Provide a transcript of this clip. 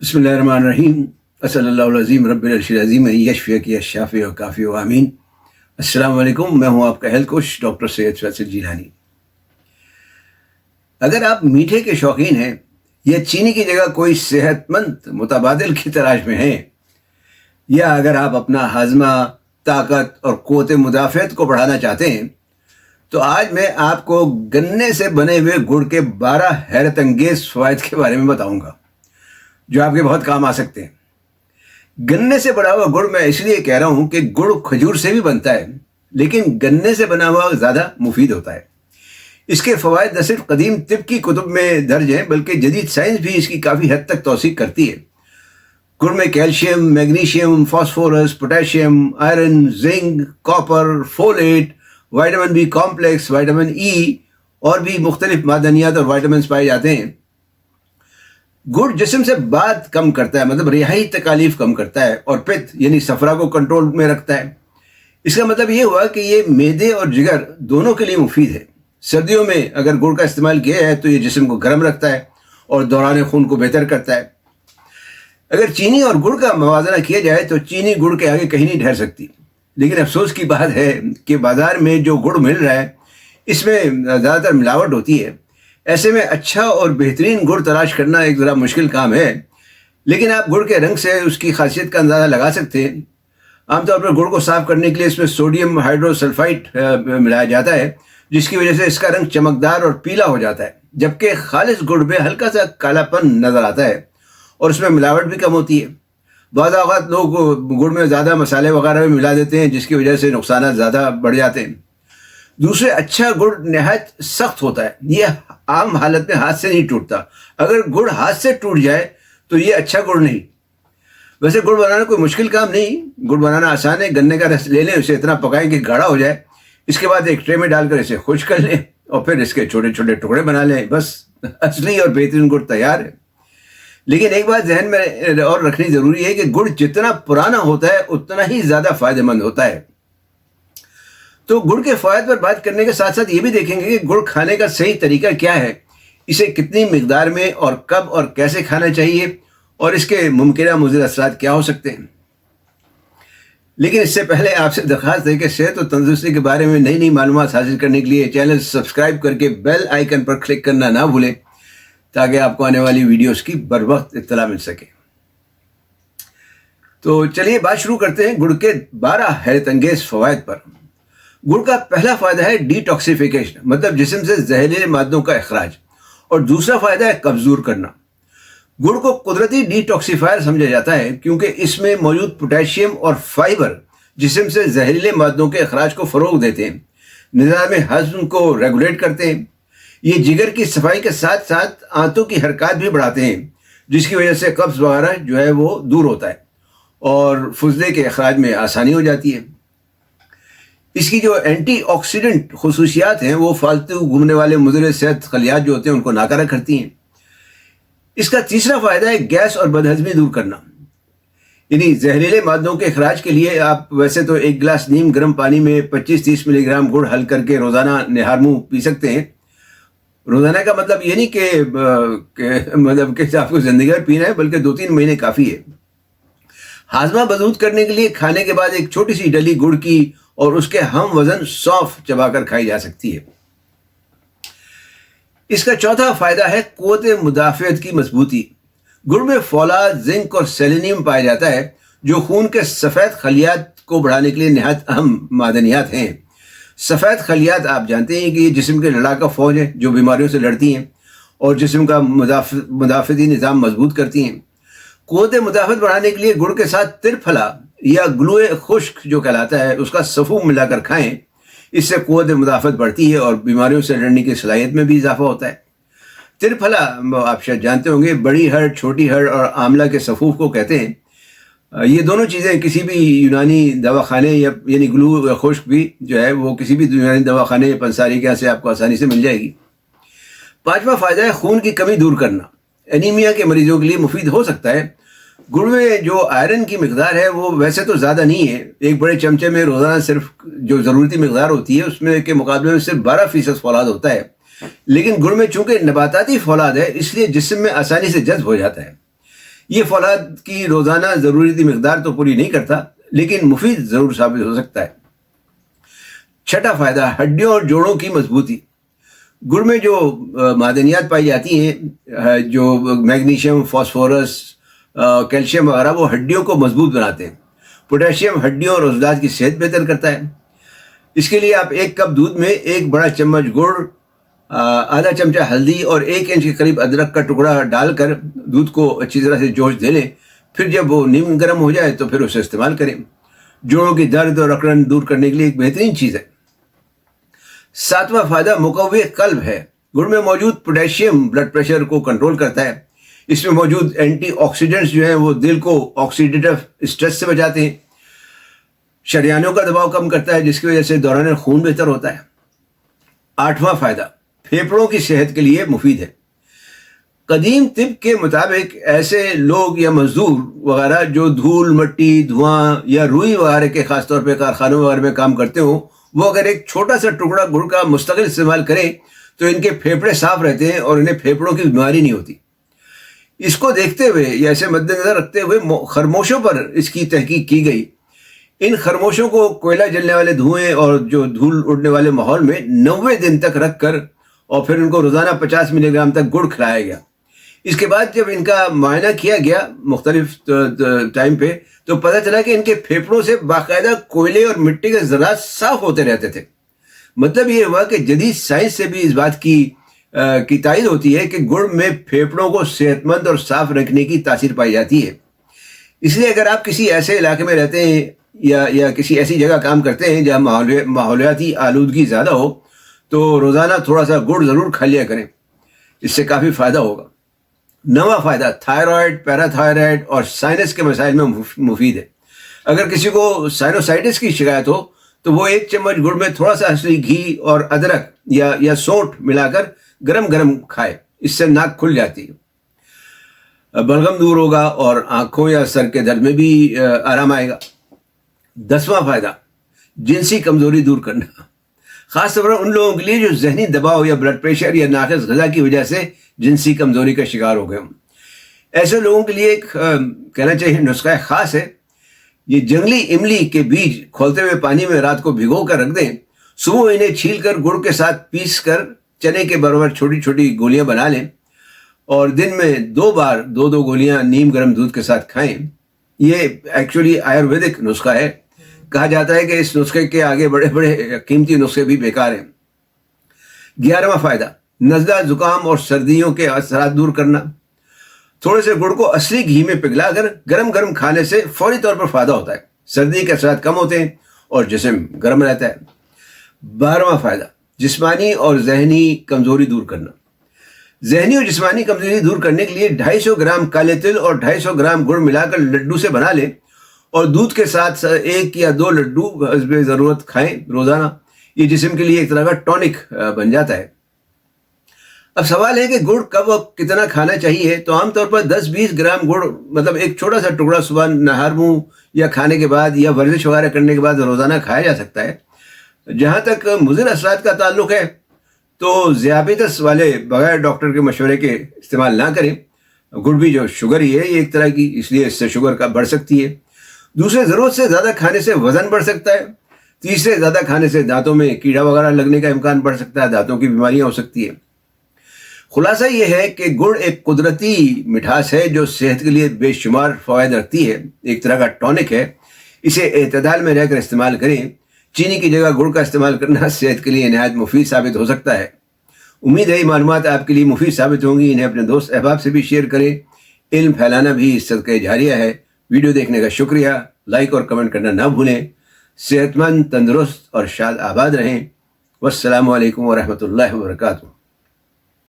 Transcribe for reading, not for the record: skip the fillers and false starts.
بسم اللہ الرحمن الرحیم صلی اللہ العظیم رب العرش العظیم یشفیک یا شافی و کافی و آمین۔ السلام علیکم، میں ہوں آپ کا ہیلتھ کوچ ڈاکٹر سید فیصل جیلانی۔ اگر آپ میٹھے کے شوقین ہیں یا چینی کی جگہ کوئی صحت مند متبادل کی تلاش میں ہیں، یا اگر آپ اپنا ہاضمہ، طاقت اور قوت مدافعت کو بڑھانا چاہتے ہیں، تو آج میں آپ کو گنے سے بنے ہوئے گڑ کے 12 حیرت انگیز فوائد کے بارے میں بتاؤں گا جو آپ کے بہت کام آ سکتے ہیں۔ گنے سے بنا ہوا گڑ میں اس لیے کہہ رہا ہوں کہ گڑ کھجور سے بھی بنتا ہے، لیکن گنے سے بنا ہوا زیادہ مفید ہوتا ہے۔ اس کے فوائد نہ صرف قدیم طب کی کتب میں درج ہیں بلکہ جدید سائنس بھی اس کی کافی حد تک توثیق کرتی ہے۔ گڑ میں calcium, magnesium, phosphorus, potassium, iron, zinc, copper, folate, vitamin B complex, vitamin E اور بھی مختلف معدنیات اور وائٹامنس پائے جاتے ہیں۔ گڑ جسم سے بات کم کرتا ہے، مطلب رہائی تکالیف کم کرتا ہے، اور پت یعنی صفرا کو کنٹرول میں رکھتا ہے۔ اس کا مطلب یہ ہوا کہ یہ معدے اور جگر دونوں کے لیے مفید ہے۔ سردیوں میں اگر گڑ کا استعمال کیا ہے تو یہ جسم کو گرم رکھتا ہے اور دوران خون کو بہتر کرتا ہے۔ اگر چینی اور گڑ کا موازنہ کیا جائے تو چینی گڑ کے آگے کہیں نہیں ٹھہر سکتی، لیکن افسوس کی بات ہے کہ بازار میں جو گڑ مل رہا ہے اس میں زیادہ تر ملاوٹ ہوتی ہے۔ ایسے میں اچھا اور بہترین گڑ تلاش کرنا ایک ذرا مشکل کام ہے، لیکن آپ گڑ کے رنگ سے اس کی خاصیت کا اندازہ لگا سکتے ہیں۔ عام طور پر گڑ کو صاف کرنے کے لیے اس میں سوڈیم ہائیڈروسلفائٹ ملایا جاتا ہے، جس کی وجہ سے اس کا رنگ چمکدار اور پیلا ہو جاتا ہے، جبکہ خالص گڑ میں ہلکا سا کالا پن نظر آتا ہے اور اس میں ملاوٹ بھی کم ہوتی ہے۔ بعض اوقات لوگ گڑ میں زیادہ مسالے وغیرہ بھی ملا دیتے ہیں، جس کی وجہ سے نقصانات زیادہ بڑھ جاتے ہیں۔ دوسرے، اچھا گڑ نہایت سخت ہوتا ہے، یہ عام حالت میں ہاتھ سے نہیں ٹوٹتا۔ اگر گڑ ہاتھ سے ٹوٹ جائے تو یہ اچھا گڑ نہیں۔ ویسے گڑ بنانا کوئی مشکل کام نہیں، گڑ بنانا آسان ہے۔ گنے کا رس لے لیں، اسے اتنا پکائیں کہ گاڑھا ہو جائے، اس کے بعد ایک ٹرے میں ڈال کر اسے خشک کر لیں اور پھر اس کے چھوٹے چھوٹے ٹکڑے بنا لیں، بس اصلی اور بہترین گڑ تیار ہے۔ لیکن ایک بات ذہن میں اور رکھنی ضروری ہے کہ گڑ جتنا پرانا ہوتا ہے اتنا ہی زیادہ فائدہ مند ہوتا ہے۔ تو گڑ کے فوائد پر بات کرنے کے ساتھ ساتھ یہ بھی دیکھیں گے کہ گڑ کھانے کا صحیح طریقہ کیا ہے، اسے کتنی مقدار میں اور کب اور کیسے کھانا چاہیے، اور اس کے ممکنہ مضر اثرات کیا ہو سکتے ہیں۔ لیکن اس سے پہلے آپ سے درخواست ہے کہ صحت و تندرستی کے بارے میں نئی نئی معلومات حاصل کرنے کے لیے چینل سبسکرائب کر کے بیل آئیکن پر کلک کرنا نہ بھولیں، تاکہ آپ کو آنے والی ویڈیوز کی بر وقت اطلاع مل سکے۔ تو چلیے بات شروع کرتے ہیں گڑ کے 12 حیرت انگیز فوائد پر۔ گڑ کا پہلا فائدہ ہے ڈی ٹاکسیفیکیشن، مطلب جسم سے زہریلے مادوں کا اخراج، اور دوسرا فائدہ ہے قبض دور کرنا۔ گڑ کو قدرتی ڈی ٹاکسیفائر سمجھا جاتا ہے کیونکہ اس میں موجود پوٹیشیم اور فائبر جسم سے زہریلے مادوں کے اخراج کو فروغ دیتے ہیں، نظام ہضم کو ریگولیٹ کرتے ہیں۔ یہ جگر کی صفائی کے ساتھ ساتھ آنتوں کی حرکات بھی بڑھاتے ہیں، جس کی وجہ سے قبض وغیرہ جو ہے وہ دور ہوتا ہے اور فضلے کے اخراج میں آسانی ہو جاتی ہے۔ اس کی جو اینٹی آکسیڈنٹ خصوصیات ہیں وہ فالتو گھومنے والے مضر صحت خلیات جو ہوتے ہیں ان کو ناکارہ کرتی ہیں۔ اس کا تیسرا فائدہ ہے گیس اور بدہضمی دور کرنا، یعنی زہریلے مادوں کے اخراج کے لیے آپ ویسے تو 1 گلاس نیم گرم پانی میں 25-30 ملی گرام گڑ حل کر کے روزانہ نہار منہ پی سکتے ہیں۔ روزانہ کا مطلب یہ نہیں کہ آپ کو زندگی بھر پینا ہے، بلکہ 2-3 مہینے کافی ہے۔ ہاضمہ مضبوط کرنے کے لیے کھانے کے بعد ایک چھوٹی سی ڈلی گڑ کی اور اس کے ہم وزن سونف چبا کر کھائی جا سکتی ہے۔ اس کا چوتھا فائدہ ہے قوت مدافعت کی مضبوطی۔ گڑ میں فولاد، زنک اور سیلینیم پایا جاتا ہے جو خون کے سفید خلیات کو بڑھانے کے لیے نہایت اہم معدنیات ہیں۔ سفید خلیات آپ جانتے ہیں کہ یہ جسم کے لڑاکا فوج ہے جو بیماریوں سے لڑتی ہیں اور جسم کا مدافعتی نظام مضبوط کرتی ہیں۔ قوت مدافعت بڑھانے کے لیے گڑ کے ساتھ ترپھلا یا گلوئے خشک جو کہلاتا ہے اس کا سفوم ملا کر کھائیں، اس سے قوت مدافعت بڑھتی ہے اور بیماریوں سے لڑنے کی صلاحیت میں بھی اضافہ ہوتا ہے۔ ترپھلا آپ شاید جانتے ہوں گے، بڑی ہڑ، چھوٹی ہڑ اور آملہ کے سفوف کو کہتے ہیں۔ یہ دونوں چیزیں کسی بھی یونانی دواخانے یعنی گلو خشک بھی جو ہے وہ کسی بھی یونانی دواخانے یا پنساری کے یہاں سے آپ کو آسانی سے مل جائے گی۔ پانچواں فائدہ ہے خون کی کمی دور کرنا۔ انیمیا کے مریضوں کے لیے مفید ہو سکتا ہے۔ گڑ میں جو آئرن کی مقدار ہے وہ ویسے تو زیادہ نہیں ہے، ایک بڑے چمچے میں روزانہ صرف جو ضرورتی مقدار ہوتی ہے اس میں کے مقابلے میں صرف 12% فولاد ہوتا ہے، لیکن گڑ میں چونکہ نباتاتی فولاد ہے اس لیے جسم میں آسانی سے جذب ہو جاتا ہے۔ یہ فولاد کی روزانہ ضروری مقدار تو پوری نہیں کرتا، لیکن مفید ضرور ثابت ہو سکتا ہے۔ چھٹا فائدہ، ہڈیوں اور جوڑوں کی مضبوطی۔ گڑ میں جو معدنیات پائی جاتی ہیں، جو میگنیشیم، فاسفورس، کیلشیم وغیرہ، وہ ہڈیوں کو مضبوط بناتے ہیں۔ پوٹیشیم ہڈیوں اور عضلات کی صحت بہتر کرتا ہے۔ اس کے لیے آپ 1 کپ دودھ میں 1 بڑا چمچ گڑ، آدھا چمچہ ہلدی اور 1 انچ کے قریب ادرک کا ٹکڑا ڈال کر دودھ کو اچھی طرح سے جوش دے لیں۔ پھر جب وہ نیم گرم ہو جائے تو پھر اسے استعمال کریں۔ جوڑوں کی درد اور اکڑن دور کرنے کے لیے ایک بہترین چیز ہے۔ 7واں فائدہ، مقوی قلب ہے۔ گڑ میں موجود پوٹیشیم بلڈ پریشر کو کنٹرول کرتا ہے۔ اس میں موجود اینٹی آکسیڈنٹس جو ہیں وہ دل کو آکسیڈیٹو اسٹریس سے بچاتے ہیں، شریانوں کا دباؤ کم کرتا ہے، جس کی وجہ سے دوران خون بہتر ہوتا ہے۔ 8واں فائدہ، پھیپھڑوں کی صحت کے لیے مفید ہے۔ قدیم طب کے مطابق ایسے لوگ یا مزدور وغیرہ جو دھول، مٹی، دھواں یا روئی وغیرہ کے خاص طور پہ کارخانوں وغیرہ میں کام کرتے ہوں، وہ اگر ایک چھوٹا سا ٹکڑا گڑ کا مستقل استعمال کریں تو ان کے پھیپھڑے صاف رہتے ہیں اور انہیں پھیپھڑوں کی بیماری نہیں ہوتی۔ اس کو دیکھتے ہوئے یا اسے مد نظر رکھتے ہوئے خرگوشوں پر اس کی تحقیق کی گئی۔ ان خرگوشوں کو کوئلہ جلنے والے دھوئیں اور جو دھول اڑنے والے ماحول میں 90 دن تک رکھ کر اور پھر ان کو روزانہ 50 ملی گرام تک گڑ کھلایا گیا۔ اس کے بعد جب ان کا معائنہ کیا گیا مختلف ٹائم پہ، تو پتہ چلا کہ ان کے پھیپھڑوں سے باقاعدہ کوئلے اور مٹی کے ذرات صاف ہوتے رہتے تھے۔ مطلب یہ ہوا کہ جدید سائنس سے بھی اس بات کی تائید ہوتی ہے کہ گڑ میں پھیپھڑوں کو صحت مند اور صاف رکھنے کی تاثیر پائی جاتی ہے۔ اس لیے اگر آپ کسی ایسے علاقے میں رہتے ہیں یا کسی ایسی جگہ کام کرتے ہیں جہاں ماحولیاتی آلودگی زیادہ ہو، تو روزانہ تھوڑا سا گڑ ضرور کھا لیا کریں، اس سے کافی فائدہ ہوگا۔ 9واں فائدہ، تھائرائڈ، پیراتھائرائڈ اور سائنس کے مسائل میں مفید ہے۔ اگر کسی کو سائنوسائٹس کی شکایت ہو تو وہ 1 چمچ گڑ میں تھوڑا سا اصلی گھی اور ادرک یا سونٹ ملا کر گرم گرم کھائے، اس سے ناک کھل جاتی ہے، بلغم دور ہوگا اور آنکھوں یا سر کے درد میں بھی آرام آئے گا۔ 10واں فائدہ، جنسی کمزوری دور کرنا، خاص طور پر ان لوگوں کے لیے جو ذہنی دباؤ یا بلڈ پریشر یا ناقص غذا کی وجہ سے جنسی کمزوری کا شکار ہو گئے ہوں۔ ایسے لوگوں کے لیے ایک کہنا چاہیے نسخہ خاص ہے۔ یہ جنگلی املی کے بیج کھولتے ہوئے پانی میں رات کو بھگو کر رکھ دیں، صبح انہیں چھیل کر گڑ کے ساتھ پیس کر چنے کے برابر چھوٹی چھوٹی گولیاں بنا لیں اور دن میں 2 بار 2 گولیاں نیم گرم دودھ کے ساتھ کھائیں۔ یہ ایکچولی آیورویدک نسخہ ہے۔ کہا جاتا ہے کہ اس نسخے کے آگے بڑے بڑے قیمتی نسخے بھی بیکار ہیں۔ 11واں فائدہ، نزلہ، زکام اور سردیوں کے اثرات دور کرنا۔ تھوڑے سے گڑ کو اصلی گھی میں پگھلا کر گرم گرم کھانے سے فوری طور پر فائدہ ہوتا ہے، سردی کے اثرات کم ہوتے ہیں اور جسم گرم رہتا ہے۔ 12واں فائدہ، جسمانی اور ذہنی کمزوری دور کرنا۔ ذہنی اور جسمانی کمزوری دور کرنے کے لیے 250 گرام کالے تل اور 250 گرام گڑ ملا کر لڈو سے بنا لیں اور دودھ کے ساتھ 1 یا 2 لڈو حسب ضرورت کھائیں روزانہ۔ یہ جسم کے لیے ایک طرح کا ٹونک بن جاتا ہے۔ اب سوال ہے کہ گڑ کب اور کتنا کھانا چاہیے؟ تو عام طور پر 10-20 گرام گڑ، مطلب ایک چھوٹا سا ٹکڑا صبح نہار منہ یا کھانے کے بعد یا ورزش وغیرہ کرنے کے بعد روزانہ کھایا جا سکتا ہے۔ جہاں تک مضر اثرات کا تعلق ہے تو ذیابیطس والے بغیر ڈاکٹر کے مشورے کے استعمال نہ کریں۔ گڑ بھی جو شوگر ہی ہے یہ ایک طرح کی، اس لیے اس سے شوگر کا بڑھ سکتی ہے۔ دوسرے، ضرورت سے زیادہ کھانے سے وزن بڑھ سکتا ہے۔ تیسرے، زیادہ کھانے سے دانتوں میں کیڑا وغیرہ لگنے کا امکان بڑھ سکتا ہے، دانتوں کی بیماریاں ہو سکتی ہیں۔ خلاصہ یہ ہے کہ گڑ ایک قدرتی مٹھاس ہے جو صحت کے لیے بے شمار فوائد رکھتی ہے، ایک طرح کا ٹونک ہے۔ اسے اعتدال میں رہ کر استعمال کریں۔ چینی کی جگہ گڑ کا استعمال کرنا صحت کے لیے نہایت مفید ثابت ہو سکتا ہے۔ امید ہے یہ معلومات آپ کے لیے مفید ثابت ہوں گی۔ انہیں اپنے دوست احباب سے بھی شیئر کریں۔ علم پھیلانا بھی صدقہ جاریہ ہے۔ ویڈیو دیکھنے کا شکریہ۔ لائک اور کمنٹ کرنا نہ بھولیں۔ صحت مند، تندرست اور شاد آباد رہیں۔ والسلام علیکم ورحمۃ اللہ وبرکاتہ۔